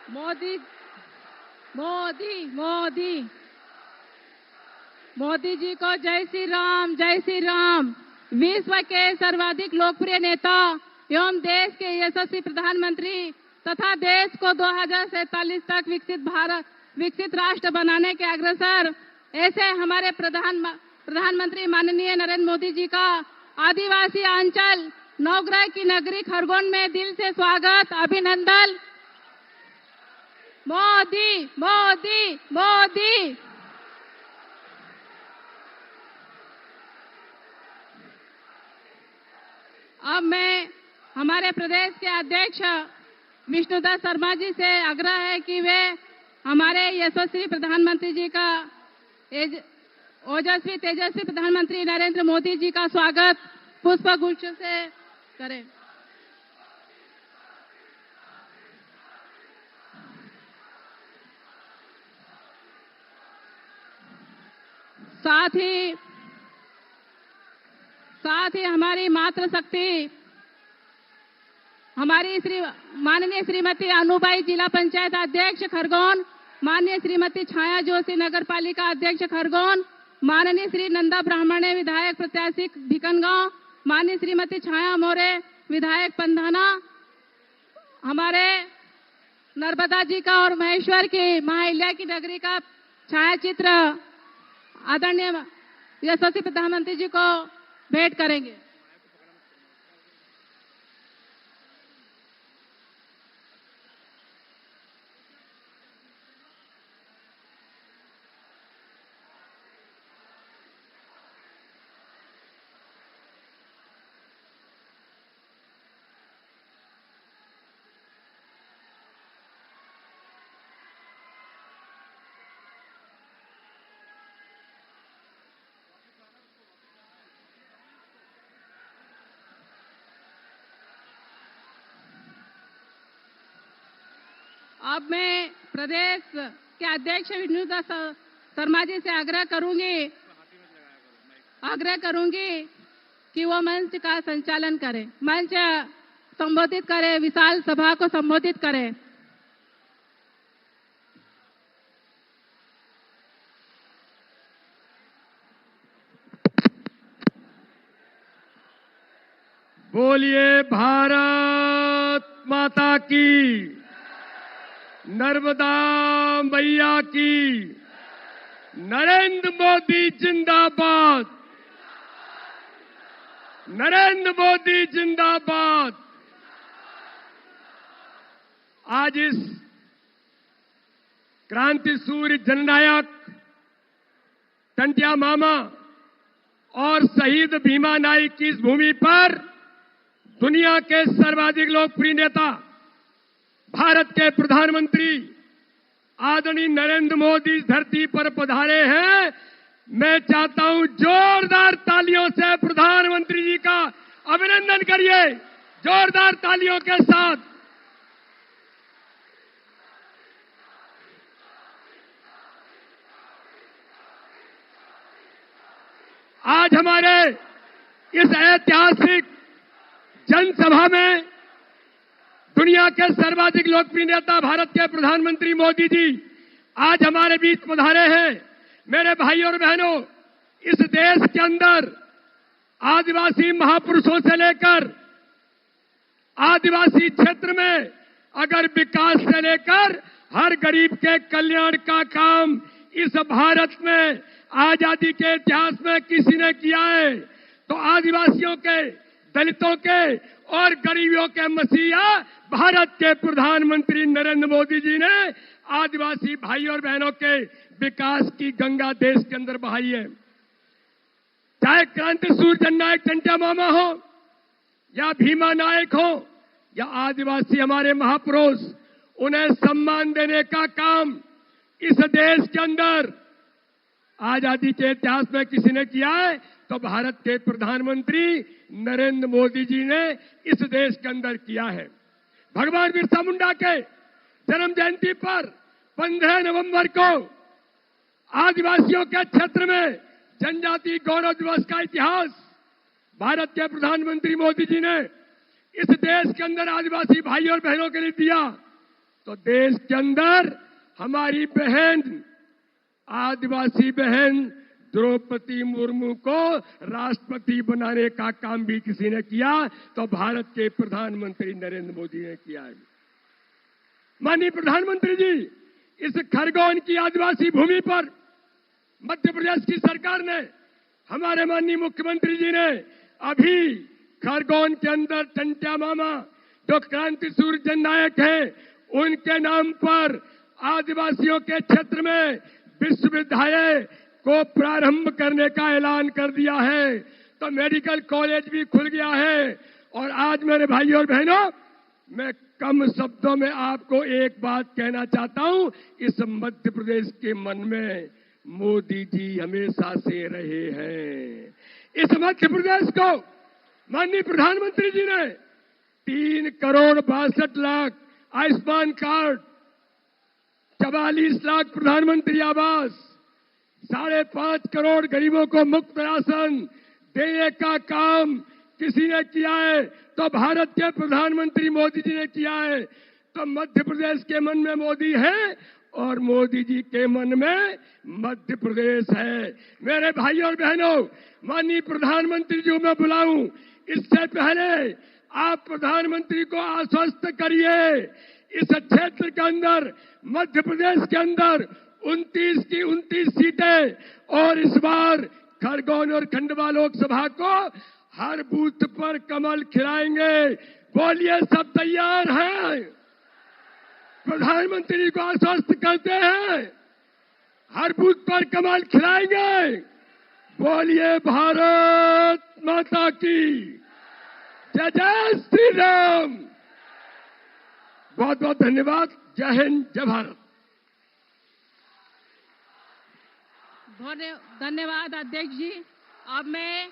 मोदी मोदी मोदी मोदी जी को जय श्री राम, जय श्री राम। विश्व के सर्वाधिक लोकप्रिय नेता एवं देश के यशस्वी प्रधानमंत्री तथा देश को 2047 तक विकसित राष्ट्र बनाने के अग्रसर ऐसे हमारे प्रधानमंत्री माननीय नरेंद्र मोदी जी का आदिवासी अंचल नवग्रह की नगरी खरगोन में दिल से स्वागत, अभिनंदन। मोदी मोदी मोदी। अब मैं हमारे प्रदेश के अध्यक्ष विष्णुदत्त शर्मा जी से आग्रह है कि वे हमारे यशस्वी प्रधानमंत्री जी का ओजस्वी तेजस्वी प्रधानमंत्री नरेंद्र मोदी जी का स्वागत पुष्प गुच्छ से करें। साथ ही हमारी मातृशक्ति हमारी माननीय श्रीमती अनुभा जिला पंचायत अध्यक्ष खरगोन, माननीय श्रीमती छाया जोशी नगर पालिका अध्यक्ष खरगोन, माननीय श्री नंदा ब्राह्मणे विधायक प्रत्याशी भिकनगांव, माननीय श्रीमती छाया मोरे विधायक पंधाना, हमारे नर्मदा जी का और महेश्वर की महाहिल्या की नगरी का छाया चित्र आदरणीय यशस्वी प्रधानमंत्री जी को भेंट करेंगे। अब मैं प्रदेश के अध्यक्ष विष्णुदत्त शर्मा जी से आग्रह करूंगी कि वो मंच का संचालन करें, मंच संबोधित करें, विशाल सभा को संबोधित करें। बोलिए भारत माता की, नर्मदा मैया की, नरेंद्र मोदी जिंदाबाद, नरेंद्र मोदी जिंदाबाद। आज इस क्रांति सूर्य जननायक टंटिया मामा और शहीद भीमा नाइक की इस भूमि पर दुनिया के सर्वाधिक लोकप्रिय नेता भारत के प्रधानमंत्री आदरणीय नरेंद्र मोदी इस धरती पर पधारे हैं। मैं चाहता हूं जोरदार तालियों से प्रधानमंत्री जी का अभिनंदन करिए, जोरदार तालियों के साथ। आज हमारे इस ऐतिहासिक जनसभा में दुनिया के सर्वाधिक लोकप्रिय नेता भारत के प्रधानमंत्री मोदी जी आज हमारे बीच पधारे हैं। मेरे भाई और बहनों, इस देश के अंदर आदिवासी महापुरुषों से लेकर आदिवासी क्षेत्र में अगर विकास से लेकर हर गरीब के कल्याण का काम इस भारत में आजादी के इतिहास में किसी ने किया है तो आदिवासियों के, दलितों के और गरीबों के मसीहा भारत के प्रधानमंत्री नरेंद्र मोदी जी ने आदिवासी भाई और बहनों के विकास की गंगा देश के अंदर बहाई है। चाहे क्रांति सूर्य जननायक टंटिया मामा हो या भीमा नायक हो या आदिवासी हमारे महापुरुष, उन्हें सम्मान देने का काम इस देश के अंदर आजादी के इतिहास में किसी ने किया है तो भारत के प्रधानमंत्री नरेंद्र मोदी जी ने इस देश के अंदर किया है। भगवान बिरसा मुंडा के जन्म जयंती पर 15 नवंबर को आदिवासियों के क्षेत्र में जनजाति गौरव दिवस का इतिहास भारत के प्रधानमंत्री मोदी जी ने इस देश के अंदर आदिवासी भाई और बहनों के लिए दिया। तो देश के अंदर हमारी बहन, आदिवासी बहन द्रौपदी मुर्मू को राष्ट्रपति बनाने का काम भी किसी ने किया, तो भारत के प्रधानमंत्री नरेंद्र मोदी ने किया है। माननीय प्रधानमंत्री जी, इस खरगोन की आदिवासी भूमि पर मध्य प्रदेश की सरकार ने, हमारे माननीय मुख्यमंत्री जी ने अभी खरगोन के अंदर टंट्या मामा जो क्रांति सूर्य जननायक है, उनके नाम पर आदिवासियों के क्षेत्र में विश्वविद्यालय को प्रारंभ करने का ऐलान कर दिया है। तो मेडिकल कॉलेज भी खुल गया है। और आज मेरे भाइयों और बहनों, मैं कम शब्दों में आपको एक बात कहना चाहता हूं, इस मध्य प्रदेश के मन में मोदी जी हमेशा से रहे हैं। इस मध्य प्रदेश को माननीय प्रधानमंत्री जी ने 3,62,00,000 आयुष्मान कार्ड, 44 लाख प्रधानमंत्री आवास, 5.5 करोड़ गरीबों को मुफ्त राशन देने का काम किसी ने किया है, तो भारत के प्रधानमंत्री मोदी जी ने किया है। तो मध्य प्रदेश के मन में मोदी है और मोदी जी के मन में मध्य प्रदेश है। मेरे भाइयों और बहनों, माननीय प्रधानमंत्री जी को मैं बुलाऊं, इससे पहले आप प्रधानमंत्री को आश्वस्त करिए, इस क्षेत्र के अंदर, मध्य प्रदेश के अंदर 29 की 29 सीटें और इस बार खरगोन और खंडवा लोकसभा को हर बूथ पर कमल खिलाएंगे। बोलिए, सब तैयार हैं? प्रधानमंत्री को आश्वस्त करते हैं, हर बूथ पर कमल खिलाएंगे। बोलिए, भारत माता की जय। जय श्री राम। बहुत बहुत धन्यवाद। जय हिंद, जय भारत। धन्यवाद अध्यक्ष जी। अब मैं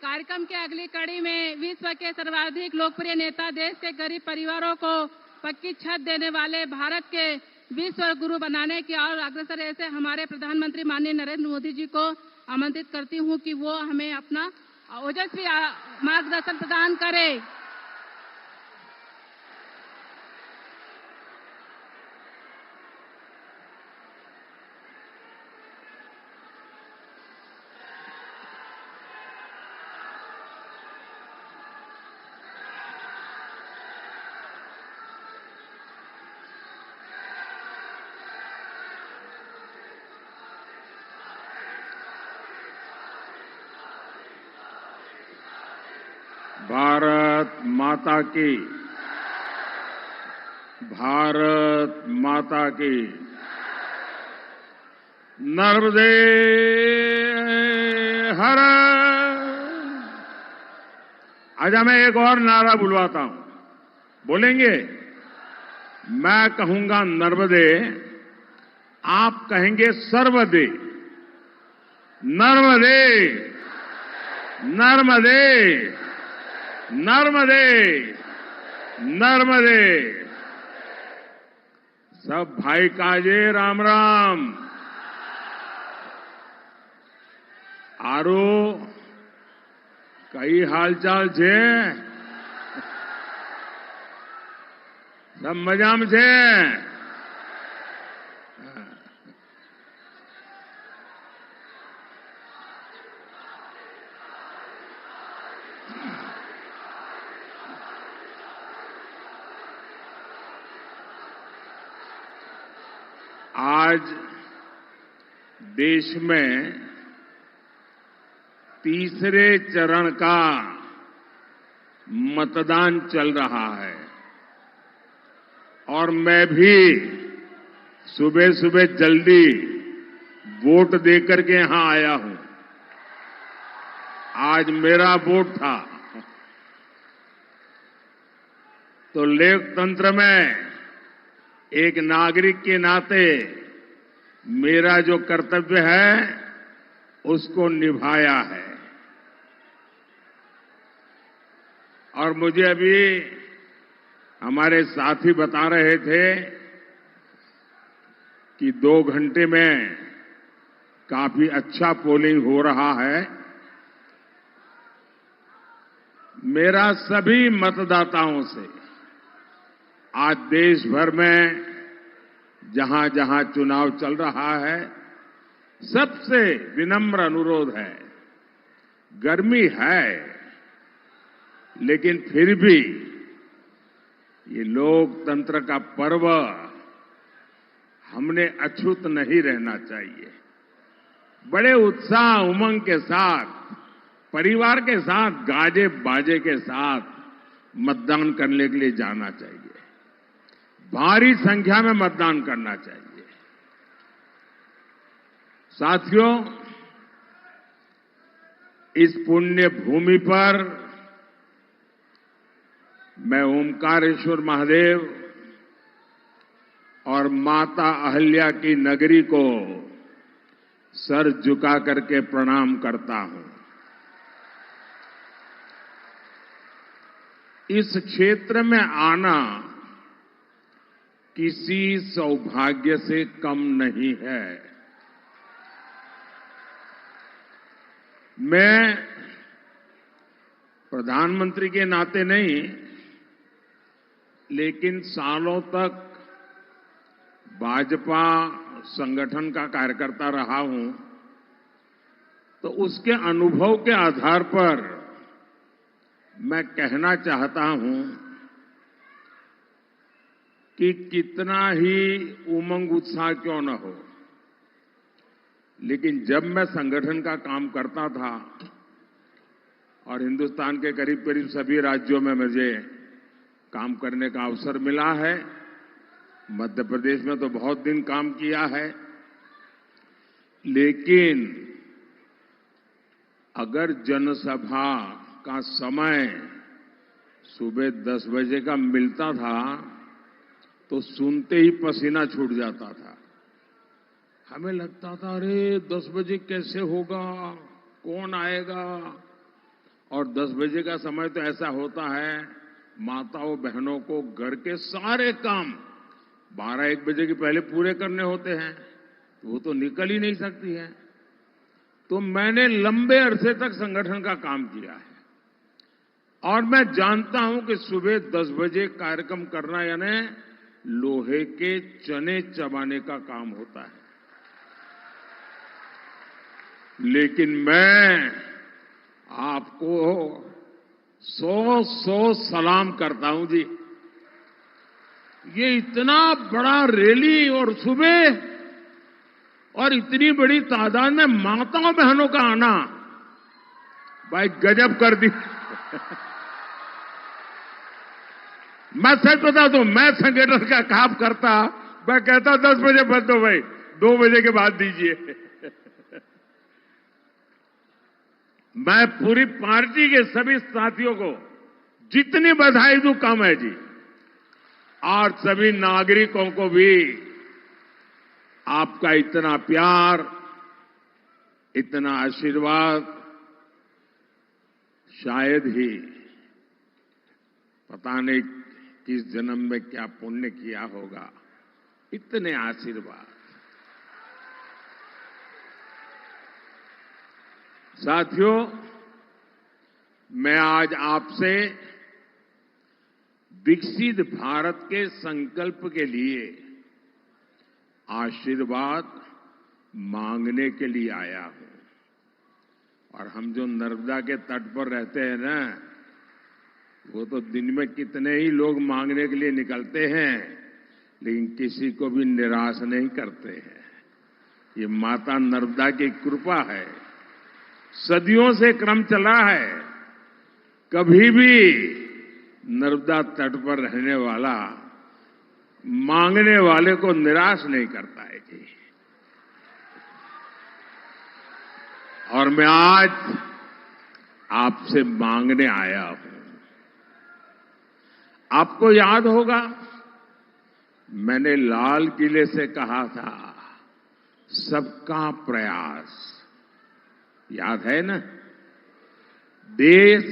कार्यक्रम के अगली कड़ी में विश्व के सर्वाधिक लोकप्रिय नेता, देश के गरीब परिवारों को पक्की छत देने वाले, भारत के विश्व गुरु बनाने की और अग्रसर ऐसे हमारे प्रधानमंत्री माननीय नरेंद्र मोदी जी को आमंत्रित करती हूं कि वो हमें अपना ओजस्वी मार्गदर्शन प्रदान करें। भारत माता की, भारत माता की। नर्मदे हर। आज मैं एक और नारा बुलवाता हूं, बोलेंगे? मैं कहूंगा नर्मदे, आप कहेंगे सर्वदे। नर्मदे, नर्मदे, नर्मदे, नर्मदे। सब भाई काजे राम राम। आरो कई हालचाल छे? सब मजाम छे? आज देश में तीसरे चरण का मतदान चल रहा है और मैं भी सुबह सुबह जल्दी वोट देकर के यहां आया हूं। आज मेरा वोट था। तो लोकतंत्र में एक नागरिक के नाते मेरा जो कर्तव्य है उसको निभाया है। और मुझे अभी हमारे साथी बता रहे थे कि 2 घंटे में काफी अच्छा पोलिंग हो रहा है। मेरा सभी मतदाताओं से आज देश भर में जहां जहां चुनाव चल रहा है, सबसे विनम्र अनुरोध है, गर्मी है, लेकिन फिर भी ये लोकतंत्र का पर्व हमने अछूत नहीं रहना चाहिए। बड़े उत्साह उमंग के साथ, परिवार के साथ, गाजे बाजे के साथ मतदान करने के लिए जाना चाहिए। भारी संख्या में मतदान करना चाहिए। साथियों, इस पुण्य भूमि पर मैं ओमकारेश्वर महादेव और माता अहल्या की नगरी को सर झुका करके प्रणाम करता हूं। इस क्षेत्र में आना किसी सौभाग्य से कम नहीं है। मैं प्रधानमंत्री के नाते नहीं, लेकिन सालों तक भाजपा संगठन का कार्यकर्ता रहा हूं, तो उसके अनुभव के आधार पर मैं कहना चाहता हूं कि कितना ही उमंग उत्साह क्यों न हो, लेकिन जब मैं संगठन का काम करता था और हिंदुस्तान के करीब करीब सभी राज्यों में मुझे काम करने का अवसर मिला है, मध्य प्रदेश में तो बहुत दिन काम किया है, लेकिन अगर जनसभा का समय सुबह 10 बजे का मिलता था तो सुनते ही पसीना छूट जाता था। हमें लगता था, अरे 10 बजे कैसे होगा, कौन आएगा। और 10 बजे का समय तो ऐसा होता है, माताओं बहनों को घर के सारे काम 12-1 बजे के पहले पूरे करने होते हैं, वो तो निकल ही नहीं सकती है। तो मैंने लंबे अरसे तक संगठन का काम किया है और मैं जानता हूं कि सुबह 10 बजे कार्यक्रम करना यानी लोहे के चने चबाने का काम होता है। लेकिन मैं आपको 100 सलाम करता हूं जी। ये इतना बड़ा रैली और सुबह और इतनी बड़ी तादाद में माताओं बहनों का आना, भाई गजब कर दी। मैं सच बता दूं, मैं संगठन का काम करता, मैं कहता 10 बजे बंद दो भाई, 2 बजे के बाद दीजिए। मैं पूरी पार्टी के सभी साथियों को जितनी बधाई दूं कम है जी, और सभी नागरिकों को भी आपका इतना प्यार, इतना आशीर्वाद शायद ही पता नहीं किस जन्म में क्या पुण्य किया होगा, इतने आशीर्वाद। साथियों, मैं आज आपसे विकसित भारत के संकल्प के लिए आशीर्वाद मांगने के लिए आया हूं। और हम जो नर्मदा के तट पर रहते हैं ना, वो तो दिन में कितने ही लोग मांगने के लिए निकलते हैं, लेकिन किसी को भी निराश नहीं करते हैं। ये माता नर्मदा की कृपा है, सदियों से क्रम चला है। कभी भी नर्मदा तट पर रहने वाला मांगने वाले को निराश नहीं करता है जी। और मैं आज आपसे मांगने आया हूं। आपको याद होगा, मैंने लाल किले से कहा था, सबका प्रयास, याद है ना? देश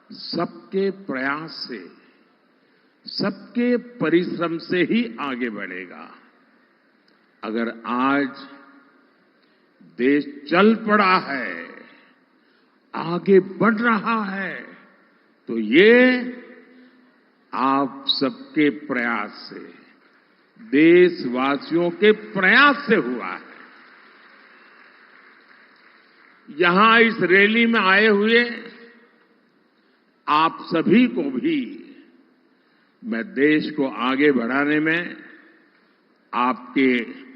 सबके प्रयास से, सबके परिश्रम से ही आगे बढ़ेगा। अगर आज देश चल पड़ा है, आगे बढ़ रहा है, तो ये आप सबके प्रयास से, देशवासियों के प्रयास से हुआ है। यहां इस रैली में आए हुए आप सभी को भी मैं देश को आगे बढ़ाने में आपके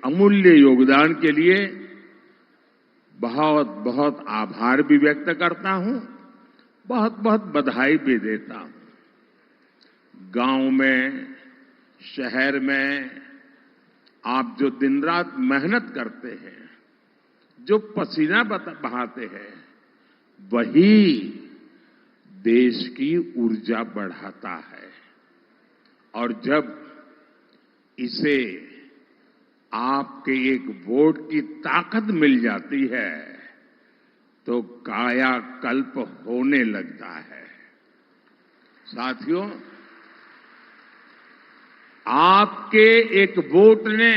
अमूल्य योगदान के लिए बहुत बहुत आभार भी व्यक्त करता हूं, बहुत बहुत बधाई भी देता हूं। गांव में, शहर में आप जो दिन रात मेहनत करते हैं, जो पसीना बहाते हैं, वही देश की ऊर्जा बढ़ाता है। और जब इसे आपके एक वोट की ताकत मिल जाती है तो कायाकल्प होने लगता है। साथियों, आपके एक वोट ने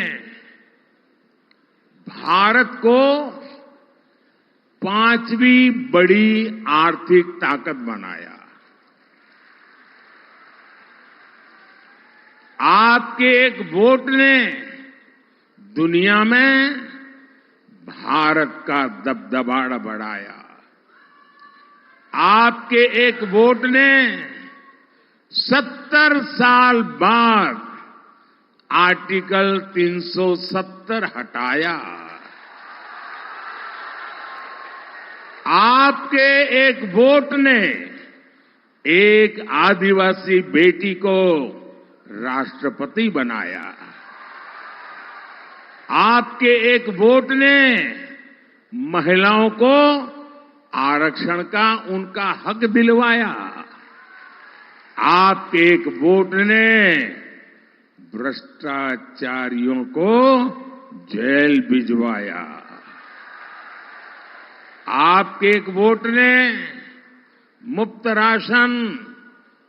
भारत को 5वीं बड़ी आर्थिक ताकत बनाया। आपके एक वोट ने दुनिया में भारत का दबदबा बढ़ाया। आपके एक वोट ने 70 साल बाद आर्टिकल 370 हटाया। आपके एक वोट ने एक आदिवासी बेटी को राष्ट्रपति बनाया। आपके एक वोट ने महिलाओं को आरक्षण का उनका हक दिलवाया। आपके एक वोट ने भ्रष्टाचारियों को जेल भिजवाया। आपके एक वोट ने मुफ्त राशन,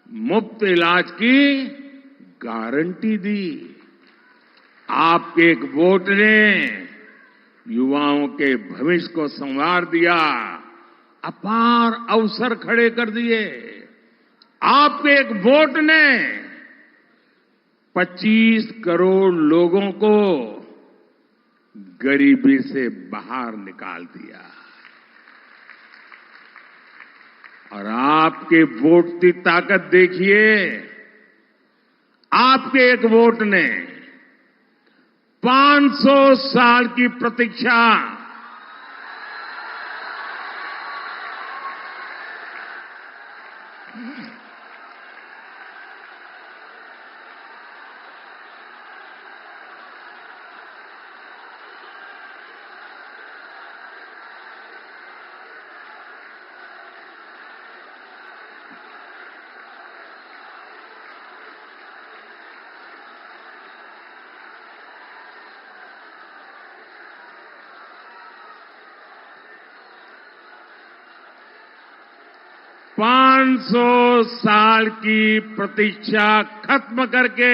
मुफ्त इलाज की गारंटी दी। आपके एक वोट ने युवाओं के भविष्य को संवार दिया, अपार अवसर खड़े कर दिए। आपके एक वोट ने 25 करोड़ लोगों को गरीबी से बाहर निकाल दिया। और आपके वोट की ताकत देखिए, आपके एक वोट ने 500 साल की प्रतीक्षा साल की प्रतीक्षा खत्म करके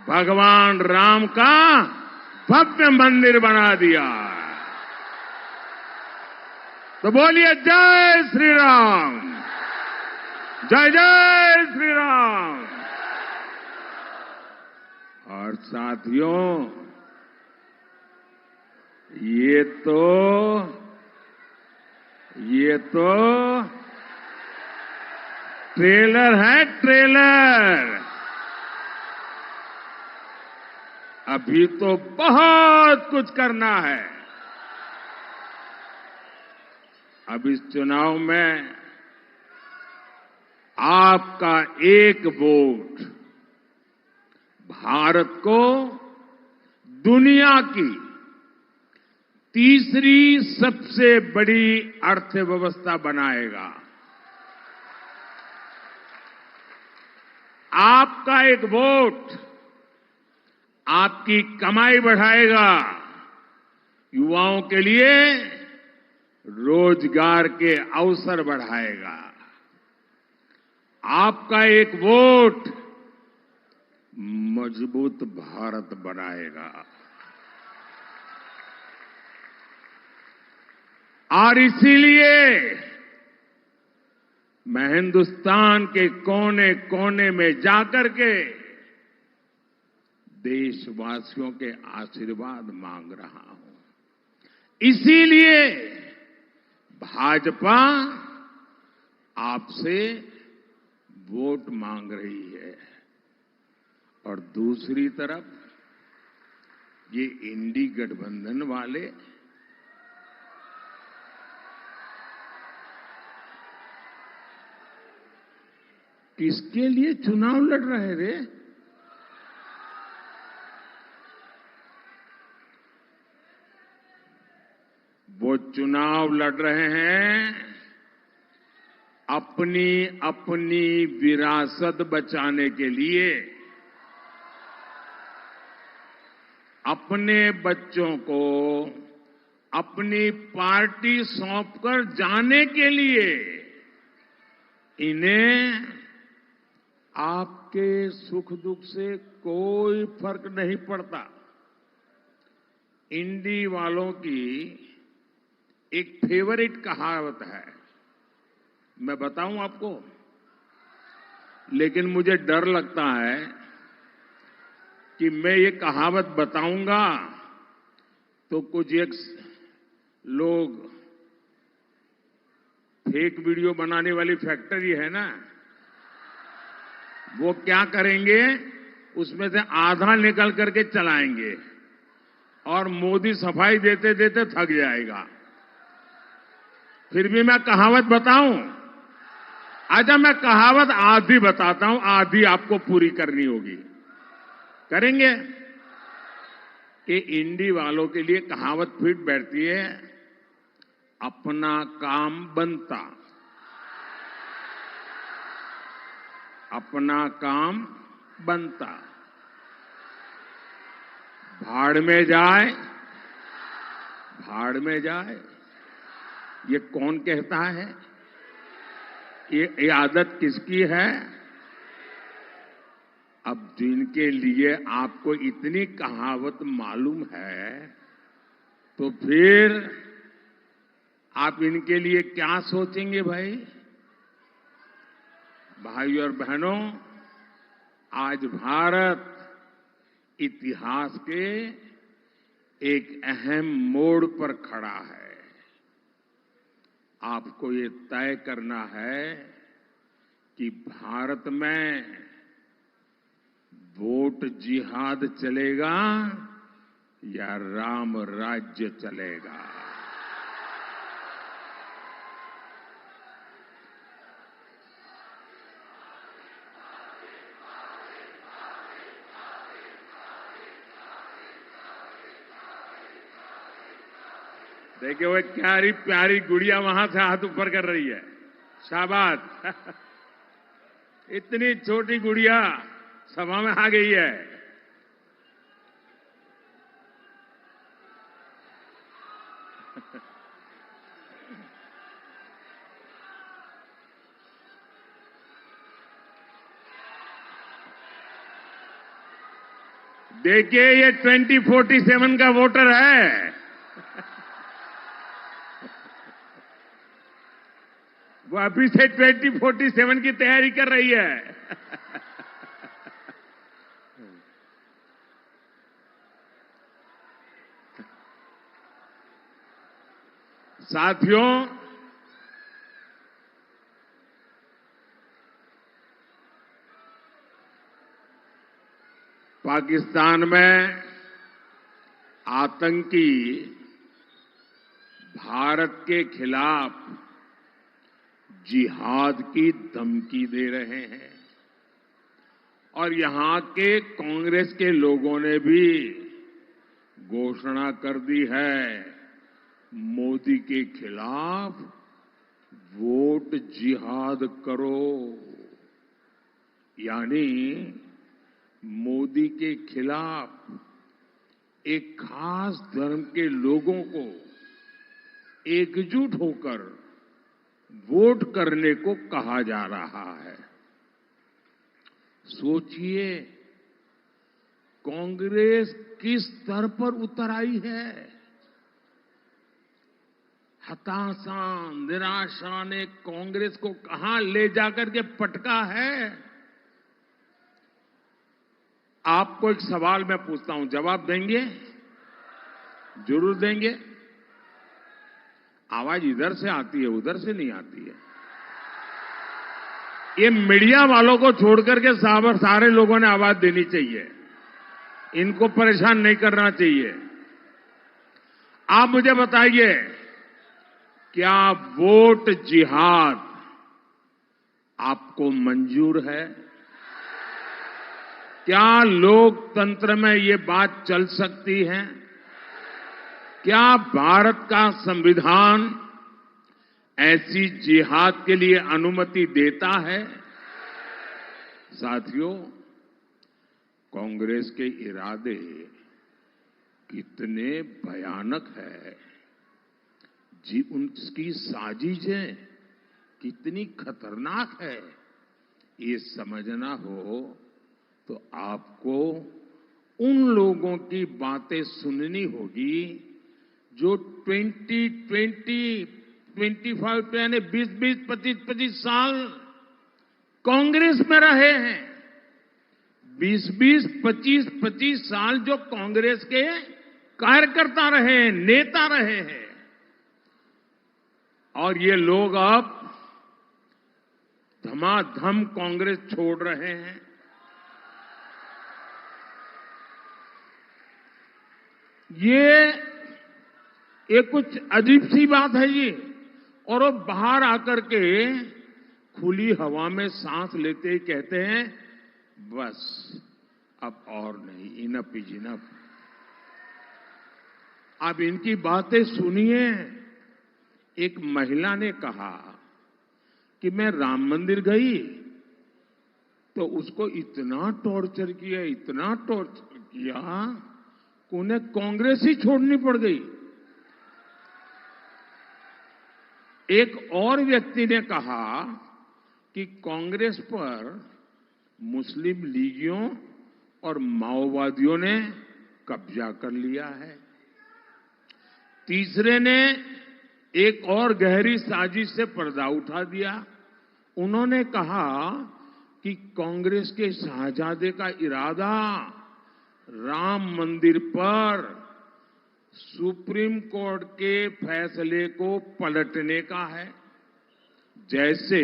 भगवान राम का भव्य मंदिर बना दिया। तो बोलिए जय श्री राम, जय जय श्री राम। और साथियों, ये तो ट्रेलर है, ट्रेलर। अभी तो बहुत कुछ करना है। अब इस चुनाव में आपका एक वोट भारत को दुनिया की तीसरी सबसे बड़ी अर्थव्यवस्था बनाएगा। आपका एक वोट आपकी कमाई बढ़ाएगा, युवाओं के लिए रोजगार के अवसर बढ़ाएगा। आपका एक वोट मजबूत भारत बनाएगा। और इसीलिए मैं हिंदुस्तान के कोने कोने में जाकर के देशवासियों के आशीर्वाद मांग रहा हूं। इसीलिए भाजपा आपसे वोट मांग रही है। और दूसरी तरफ ये इंडी गठबंधन वाले किसके लिए चुनाव लड़ रहे रे? वो चुनाव लड़ रहे हैं अपनी अपनी विरासत बचाने के लिए, अपने बच्चों को अपनी पार्टी सौंपकर जाने के लिए। इन्हें आपके सुख दुख से कोई फर्क नहीं पड़ता। इंडी वालों की एक फेवरेट कहावत है, मैं बताऊं आपको, लेकिन मुझे डर लगता है कि मैं ये कहावत बताऊंगा तो कुछ एक लोग फेक वीडियो बनाने वाली फैक्ट्री है ना, वो क्या करेंगे, उसमें से आधा निकल करके चलाएंगे और मोदी सफाई देते देते थक जाएगा। फिर भी मैं कहावत बताऊं? अच्छा, मैं कहावत आधी बताता हूं, आधी आपको पूरी करनी होगी। करेंगे? कि इंडी वालों के लिए कहावत फिट बैठती है, अपना काम बनता, अपना काम बनता, भाड़ में जाए, भाड़ में जाए। ये कौन कहता है? ये आदत किसकी है? अब जिनके लिए आपको इतनी कहावत मालूम है, तो फिर आप इनके लिए क्या सोचेंगे भाई? भाइयों और बहनों, आज भारत इतिहास के एक अहम मोड़ पर खड़ा है। आपको ये तय करना है कि भारत में वोट जिहाद चलेगा या राम राज्य चलेगा। देखिए वो प्यारी प्यारी गुड़िया वहां से हाथ ऊपर कर रही है, शाबाश। इतनी छोटी गुड़िया सभा में आ गई है। देखिए ये 2047 का वोटर है। वो अभी से 2047 की तैयारी कर रही है। साथियों, पाकिस्तान में आतंकी भारत के खिलाफ जिहाद की धमकी दे रहे हैं और यहां के कांग्रेस के लोगों ने भी घोषणा कर दी है, मोदी के खिलाफ वोट जिहाद करो। यानी मोदी के खिलाफ एक खास धर्म के लोगों को एकजुट होकर वोट करने को कहा जा रहा है। सोचिए कांग्रेस किस स्तर पर उतर आई है। हताशा, निराशा ने कांग्रेस को कहां ले जाकर के पटका है। आपको एक सवाल मैं पूछता हूं, जवाब देंगे? जरूर देंगे। आवाज इधर से आती है, उधर से नहीं आती है। ये मीडिया वालों को छोड़कर के सारे लोगों ने आवाज देनी चाहिए, इनको परेशान नहीं करना चाहिए। आप मुझे बताइए, क्या वोट जिहाद आपको मंजूर है? क्या लोकतंत्र में ये बात चल सकती है? क्या भारत का संविधान ऐसी जिहाद के लिए अनुमति देता है? साथियों, कांग्रेस के इरादे कितने भयानक है, उनकी साजिशें कितनी खतरनाक है, ये समझना हो तो आपको उन लोगों की बातें सुननी होगी जो 25 यानी 20, 25 साल कांग्रेस में रहे हैं। 20, 25 साल जो कांग्रेस के कार्यकर्ता रहे हैं, नेता रहे हैं, और ये लोग अब धमाधम कांग्रेस छोड़ रहे हैं। ये कुछ अजीब सी बात है ये। और वो बाहर आकर के खुली हवा में सांस लेते ही कहते हैं, बस अब और नहीं, इनफ इज इनफ। आप इनकी बातें सुनिए। एक महिला ने कहा कि मैं राम मंदिर गई तो उसको इतना टॉर्चर किया, इतना टॉर्चर किया कि उन्हें कांग्रेस ही छोड़नी पड़ गई। एक और व्यक्ति ने कहा कि कांग्रेस पर मुस्लिम लीगियों और माओवादियों ने कब्जा कर लिया है। तीसरे ने एक और गहरी साजिश से पर्दा उठा दिया। उन्होंने कहा कि कांग्रेस के शाहजादे का इरादा राम मंदिर पर सुप्रीम कोर्ट के फैसले को पलटने का है। जैसे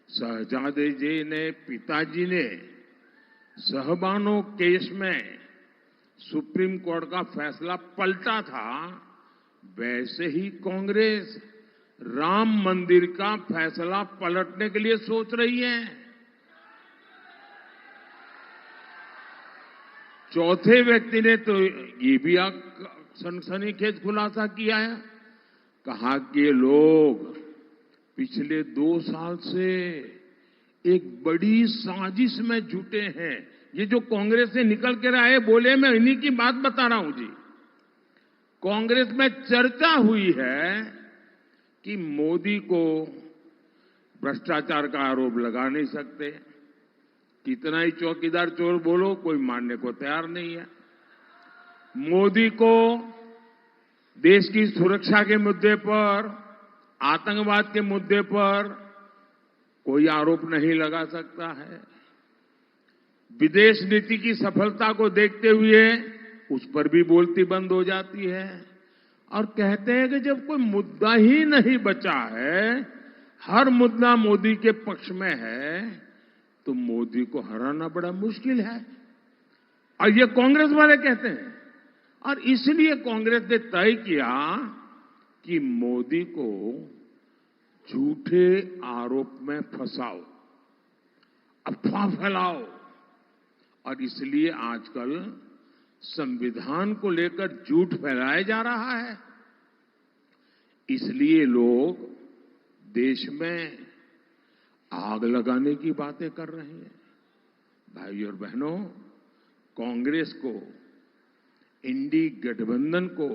शहजादे जी ने, पिताजी ने सहबानो केस में सुप्रीम कोर्ट का फैसला पलटा था, वैसे ही कांग्रेस राम मंदिर का फैसला पलटने के लिए सोच रही है। चौथे व्यक्ति ने तो ये भी सनसनीखेज खुलासा किया है, कहा कि ये लोग पिछले 2 साल से एक बड़ी साजिश में जुटे हैं। ये जो कांग्रेस से निकल के आए बोले, मैं इन्हीं की बात बता रहा हूं जी। कांग्रेस में चर्चा हुई है कि मोदी को भ्रष्टाचार का आरोप लगा नहीं सकते। कितना ही चौकीदार चोर बोलो, कोई मानने को तैयार नहीं है। मोदी को देश की सुरक्षा के मुद्दे पर, आतंकवाद के मुद्दे पर कोई आरोप नहीं लगा सकता है। विदेश नीति की सफलता को देखते हुए उस पर भी बोलती बंद हो जाती है और कहते हैं कि जब कोई मुद्दा ही नहीं बचा है, हर मुद्दा मोदी के पक्ष में है, तो मोदी को हराना बड़ा मुश्किल है। और ये कांग्रेस वाले कहते हैं। और इसलिए कांग्रेस ने तय किया कि मोदी को झूठे आरोप में फंसाओ, अफवाह फैलाओ। और इसलिए आजकल संविधान को लेकर झूठ फैलाया जा रहा है। इसलिए लोग देश में आग लगाने की बातें कर रहे हैं। भाई और बहनों, कांग्रेस को, इंडी गठबंधन को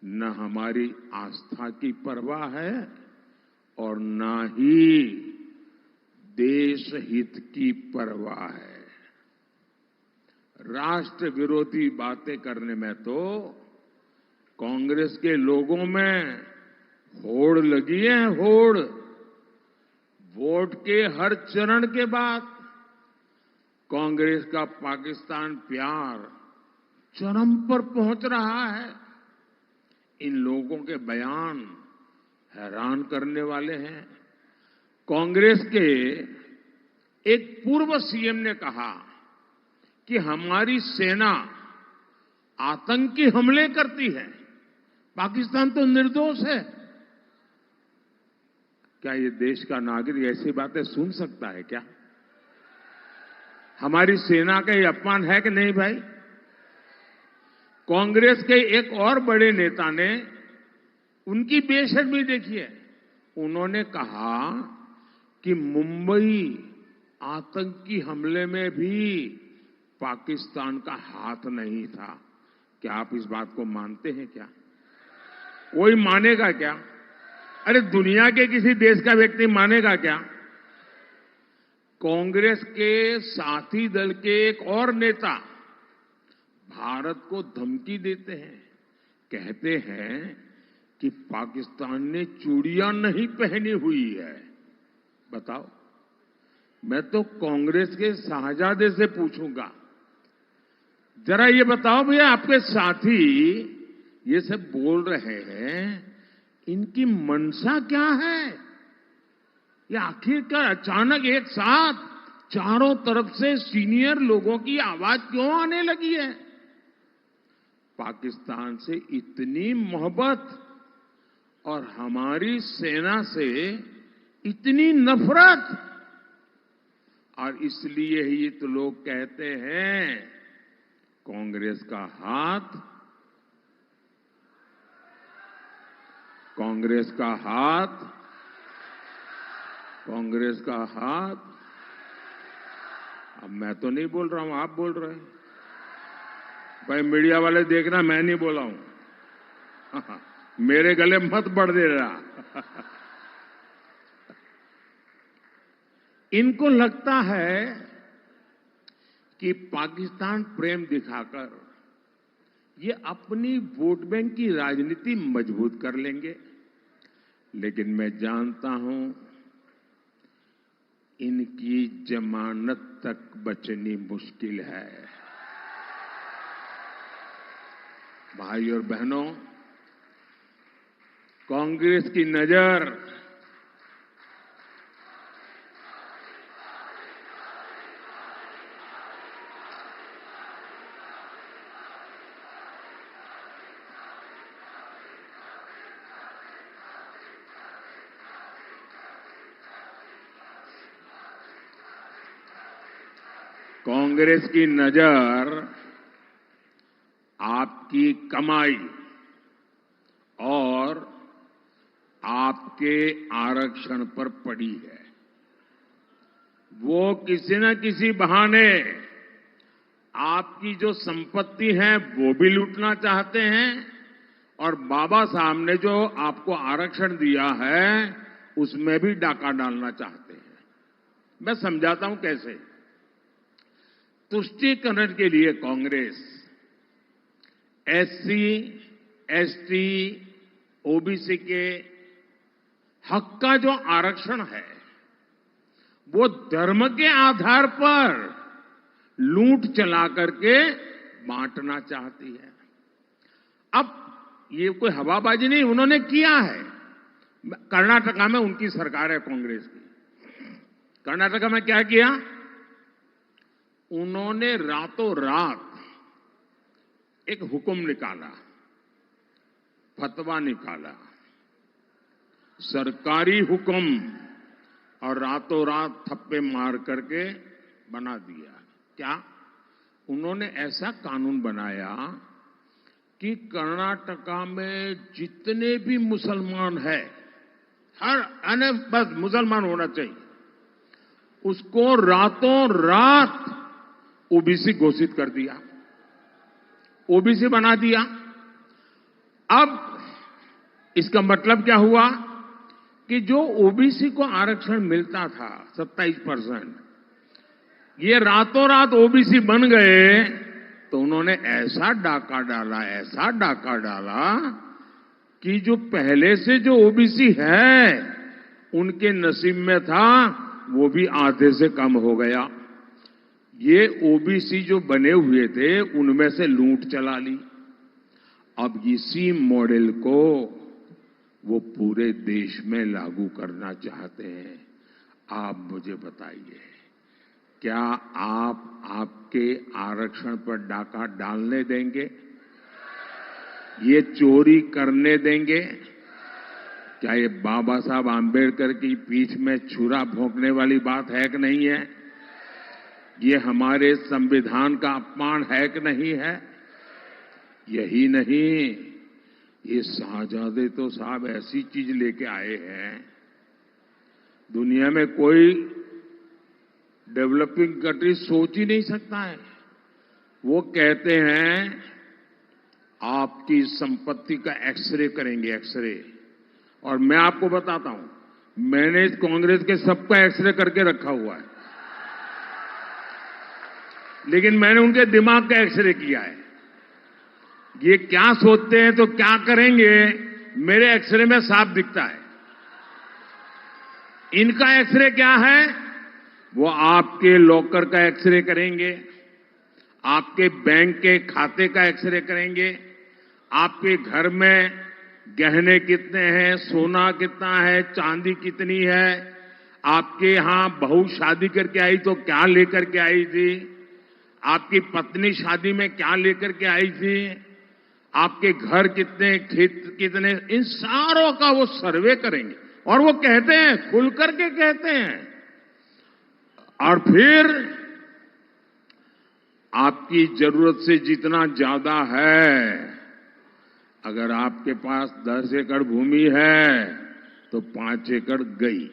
न हमारी आस्था की परवाह है और न ही देश हित की परवाह है। राष्ट्र विरोधी बातें करने में तो कांग्रेस के लोगों में होड़ लगी है, होड़। वोट के हर चरण के बाद कांग्रेस का पाकिस्तान प्यार चरम पर पहुंच रहा है। इन लोगों के बयान हैरान करने वाले हैं। कांग्रेस के एक पूर्व सीएम ने कहा कि हमारी सेना आतंकी हमले करती है, पाकिस्तान तो निर्दोष है। क्या ये देश का नागरिक ऐसी बातें सुन सकता है क्या? हमारी सेना का ये अपमान है कि नहीं भाई? कांग्रेस के एक और बड़े नेता ने उनकी बेशर्मी देखिए। उन्होंने कहा कि मुंबई आतंकी हमले में भी पाकिस्तान का हाथ नहीं था। क्या आप इस बात को मानते हैं क्या? कोई मानेगा क्या? अरे दुनिया के किसी देश का व्यक्ति मानेगा क्या? कांग्रेस के साथी दल के एक और नेता भारत को धमकी देते हैं, कहते हैं कि पाकिस्तान ने चूड़ियां नहीं पहनी हुई है। बताओ, मैं तो कांग्रेस के शाहजादे से पूछूंगा, जरा ये बताओ भैया, आपके साथी ये सब बोल रहे हैं, इनकी मंशा क्या है? ये आखिरकार अचानक एक साथ चारों तरफ से सीनियर लोगों की आवाज क्यों आने लगी है? पाकिस्तान से इतनी मोहब्बत और हमारी सेना से इतनी नफरत, और इसलिए ही तो लोग कहते हैं कांग्रेस का हाथ, कांग्रेस का हाथ, कांग्रेस का हाथ। अब मैं तो नहीं बोल रहा हूं, आप बोल रहे हैं भाई। मीडिया वाले देखना, मैं नहीं बोला हूं। मेरे गले मत बढ़ दे रहा। इनको लगता है कि पाकिस्तान प्रेम दिखाकर ये अपनी वोट बैंक की राजनीति मजबूत कर लेंगे, लेकिन मैं जानता हूं इनकी जमानत तक बचनी मुश्किल है। भाई और बहनों, कांग्रेस की नजर कांग्रेस की नजर आपकी कमाई और आपके आरक्षण पर पड़ी है। वो किसी न किसी बहाने आपकी जो संपत्ति है वो भी लूटना चाहते हैं, और बाबा साहब ने जो आपको आरक्षण दिया है उसमें भी डाका डालना चाहते हैं। मैं समझाता हूं कैसे। तुष्टीकरण के लिए कांग्रेस एससी, एसटी, ओबीसी के हक का जो आरक्षण है वो धर्म के आधार पर लूट चला करके बांटना चाहती है। अब ये कोई हवाबाजी नहीं, उन्होंने किया है। कर्नाटका में उनकी सरकार है कांग्रेस की। कर्नाटका में क्या किया? उन्होंने रातों रात एक हुक्म निकाला, फतवा निकाला, सरकारी हुक्म, और रातों रात थप्पे मार करके बना दिया। क्या? उन्होंने ऐसा कानून बनाया कि कर्नाटका में जितने भी मुसलमान हैं, हर बस मुसलमान होना चाहिए, उसको रातों रात ओबीसी घोषित कर दिया, ओबीसी बना दिया। अब इसका मतलब क्या हुआ कि जो ओबीसी को आरक्षण मिलता था 27%, ये रातों रात ओबीसी बन गए। तो उन्होंने ऐसा डाका डाला, ऐसा डाका डाला कि जो पहले से जो ओबीसी है उनके नसीब में था वो भी आधे से कम हो गया। ये ओबीसी जो बने हुए थे उनमें से लूट चला ली। अब इसी मॉडल को वो पूरे देश में लागू करना चाहते हैं। आप मुझे बताइए, क्या आप आपके आरक्षण पर डाका डालने देंगे? ये चोरी करने देंगे? क्या ये बाबा साहब आंबेडकर की पीठ में छुरा भोंकने वाली बात है कि नहीं है? ये हमारे संविधान का अपमान है कि नहीं है? यही नहीं, ये शाहजादे तो साहब ऐसी चीज लेके आए हैं, दुनिया में कोई डेवलपिंग कंट्री सोच ही नहीं सकता है। वो कहते हैं आपकी संपत्ति का एक्सरे करेंगे, एक्सरे। और मैं आपको बताता हूं, मैंने इस कांग्रेस के सबका एक्सरे करके रखा हुआ है, लेकिन मैंने उनके दिमाग का एक्सरे किया है। ये क्या सोचते हैं तो क्या करेंगे, मेरे एक्सरे में साफ दिखता है। इनका एक्सरे क्या है? वो आपके लॉकर का एक्सरे करेंगे, आपके बैंक के खाते का एक्सरे करेंगे, आपके घर में गहने कितने हैं, सोना कितना है, चांदी कितनी है, आपके यहां बहू शादी करके आई तो क्या लेकर के आई थी, आपकी पत्नी शादी में क्या लेकर के आई थी, आपके घर कितने, खेत कितने, इन सारों का वो सर्वे करेंगे। और वो कहते हैं, खुल करके कहते हैं, और फिर आपकी जरूरत से जितना ज्यादा है, अगर आपके पास 10 एकड़ भूमि है तो 5 एकड़ गई।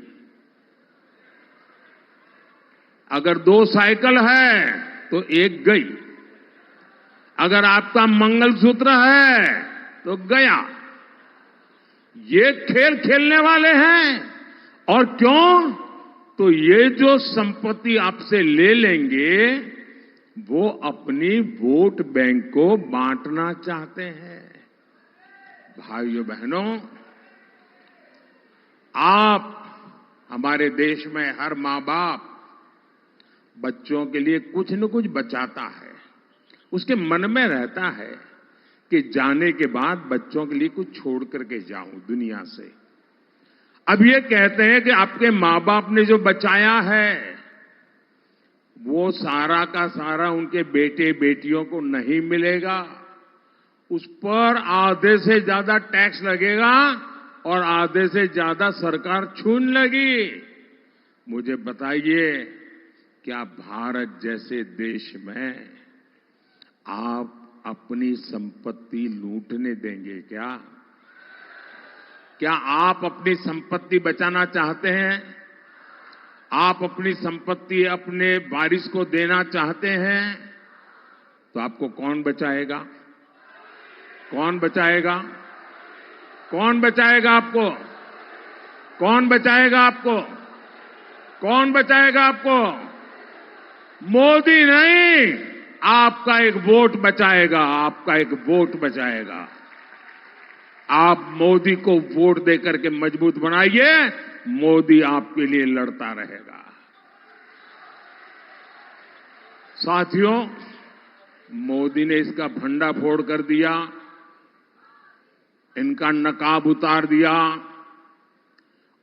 अगर 2 साइकिल है तो 1 गई। अगर आपका मंगलसूत्र है तो गया। ये खेल खेलने वाले हैं। और क्यों? तो ये जो संपत्ति आपसे ले लेंगे, वो अपनी वोट बैंक को बांटना चाहते हैं। भाइयों बहनों, आप, हमारे देश में हर मां बाप बच्चों के लिए कुछ न कुछ बचाता है। उसके मन में रहता है कि जाने के बाद बच्चों के लिए कुछ छोड़ करके जाऊं दुनिया से। अब ये कहते हैं कि आपके मां बाप ने जो बचाया है, वो सारा का सारा उनके बेटे बेटियों को नहीं मिलेगा। उस पर आधे से ज्यादा टैक्स लगेगा और आधे से ज्यादा सरकार छूने लगी। मुझे बताइए, क्या भारत जैसे देश में आप अपनी संपत्ति लूटने देंगे क्या? क्या आप अपनी संपत्ति बचाना चाहते हैं? आप अपनी संपत्ति अपने वारिस को देना चाहते हैं? तो आपको कौन बचाएगा? कौन बचाएगा? कौन बचाएगा आपको? कौन बचाएगा आपको? कौन बचाएगा आपको? मोदी नहीं, आपका एक वोट बचाएगा। आपका एक वोट बचाएगा। आप मोदी को वोट देकर के मजबूत बनाइए, मोदी आपके लिए लड़ता रहेगा। साथियों, मोदी ने इसका भंडाफोड़ कर दिया, इनका नकाब उतार दिया,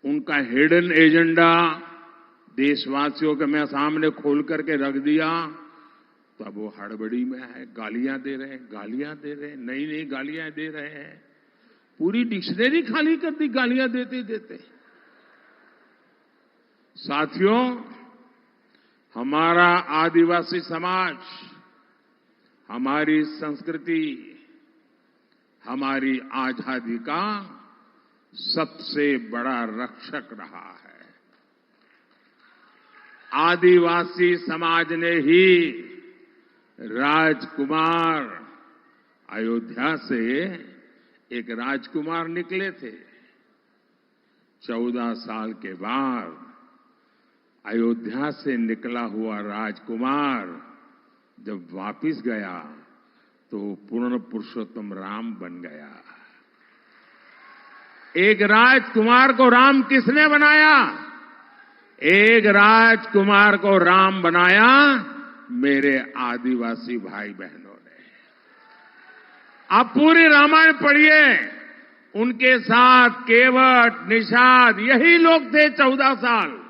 उनका हिडन एजेंडा देशवासियों के मैं सामने खोल करके रख दिया। तो अब वो हड़बड़ी में है, गालियां दे रहे हैं, गालियां दे रहे हैं, नई नई गालियां दे रहे हैं। पूरी डिक्शनरी खाली कर दी गालियां देते देते। साथियों, हमारा आदिवासी समाज, हमारी संस्कृति, हमारी आजादी का सबसे बड़ा रक्षक रहा है। आदिवासी समाज ने ही राजकुमार, अयोध्या से एक राजकुमार निकले थे। 14 साल के बाद अयोध्या से निकला हुआ राजकुमार जब वापिस गया तो पूर्ण पुरुषोत्तम राम बन गया। एक राजकुमार को राम किसने बनाया? एक राजकुमार को राम बनाया मेरे आदिवासी भाई बहनों ने। आप पूरी रामायण पढ़िए, उनके साथ केवट, निषाद यही लोग थे 14 साल।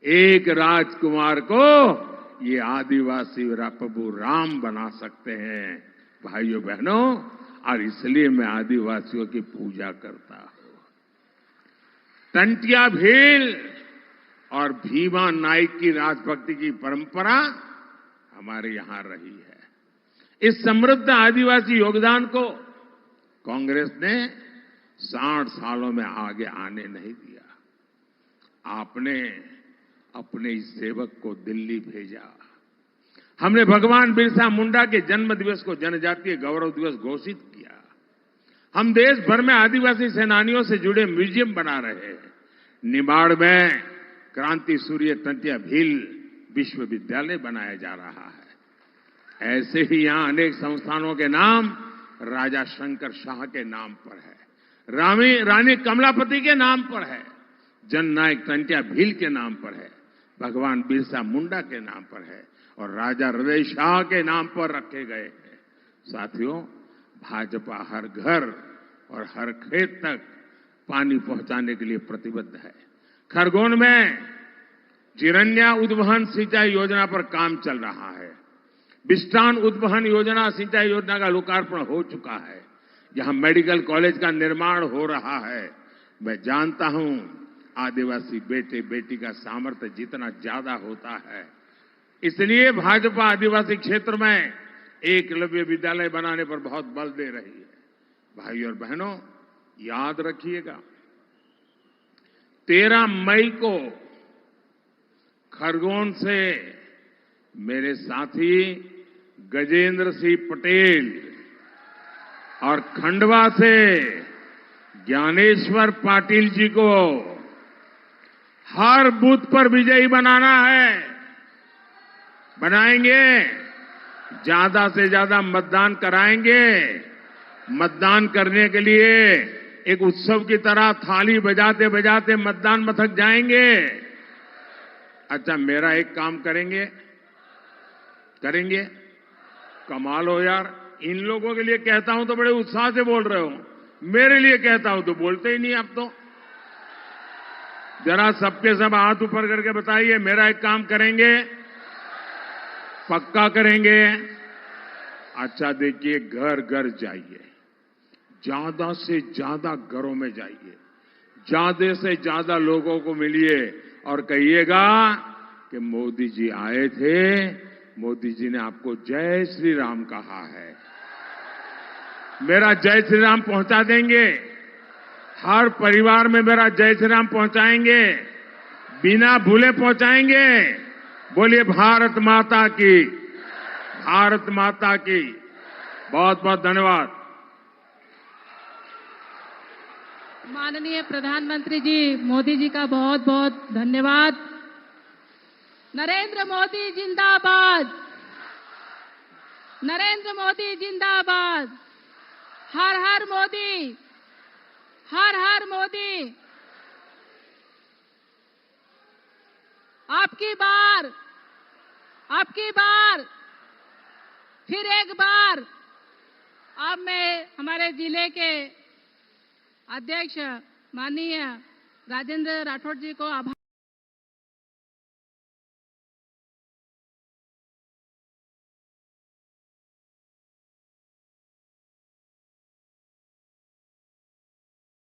एक राजकुमार को ये आदिवासी प्रभु राम बना सकते हैं भाइयों बहनों, और इसलिए मैं आदिवासियों की पूजा करता हूं। टंटिया भील और भीमा नाइक की राजभक्ति की परंपरा हमारे यहां रही है। इस समृद्ध आदिवासी योगदान को कांग्रेस ने 60 सालों में आगे आने नहीं दिया। आपने अपने इस सेवक को दिल्ली भेजा। हमने भगवान बिरसा मुंडा के जन्म दिवस को जनजातीय गौरव दिवस घोषित किया। हम देश भर में आदिवासी सेनानियों से जुड़े म्यूजियम बना रहे हैं। निमाड़ में क्रांति सूर्य टंटिया भील विश्वविद्यालय बनाया जा रहा है। ऐसे ही यहां अनेक संस्थानों के नाम राजा शंकर शाह के नाम पर है, रानी कमलापति के नाम पर है, जननायक टंटिया भील के नाम पर है, भगवान बिरसा मुंडा के नाम पर है और राजा हृदय शाह के नाम पर रखे गए हैं। साथियों, भाजपा हर घर और हर खेत तक पानी पहुंचाने के लिए प्रतिबद्ध है। खरगोन में चिरन्या उद्वहन सिंचाई योजना पर काम चल रहा है। बिस्टान उद्वहन योजना सिंचाई योजना का लोकार्पण हो चुका है। यहां मेडिकल कॉलेज का निर्माण हो रहा है। मैं जानता हूं आदिवासी बेटे बेटी का सामर्थ्य जितना ज्यादा होता है, इसलिए भाजपा आदिवासी क्षेत्र में एकलव्य विद्यालय बनाने पर बहुत बल दे रही है। भाइयों और बहनों, याद रखिएगा, 13 मई को खरगोन से मेरे साथी गजेंद्र सिंह पटेल और खंडवा से ज्ञानेश्वर पाटिल जी को हर बूथ पर विजयी बनाना है। बनाएंगे, ज्यादा से ज्यादा मतदान कराएंगे। मतदान करने के लिए एक उत्सव की तरह थाली बजाते बजाते मतदान मथक जाएंगे। अच्छा, मेरा एक काम करेंगे? कमाल हो यार, इन लोगों के लिए कहता हूं तो बड़े उत्साह से बोल रहे हो, मेरे लिए कहता हूं तो बोलते ही नहीं आप तो। जरा सबके सब हाथ ऊपर करके बताइए, मेरा एक काम करेंगे? पक्का करेंगे? अच्छा देखिए, घर घर जाइए, ज्यादा से ज्यादा घरों में जाइए, ज्यादा से ज्यादा लोगों को मिलिए और कहिएगा कि मोदी जी आए थे, मोदी जी ने आपको जय श्री राम कहा है। मेरा जय श्री राम पहुंचा देंगे। हर परिवार में मेरा जय श्री राम पहुंचाएंगे, बिना भूले पहुंचाएंगे। बोलिए भारत माता की, भारत माता की। बहुत बहुत धन्यवाद। माननीय प्रधानमंत्री जी मोदी जी का बहुत बहुत धन्यवाद। नरेंद्र मोदी जिंदाबाद, नरेंद्र मोदी जिंदाबाद। हर हर मोदी, हर हर मोदी। आपकी बार, फिर एक बार। अब मैं हमारे जिले के अध्यक्ष माननीय राजेंद्र राठौड़ जी को आभार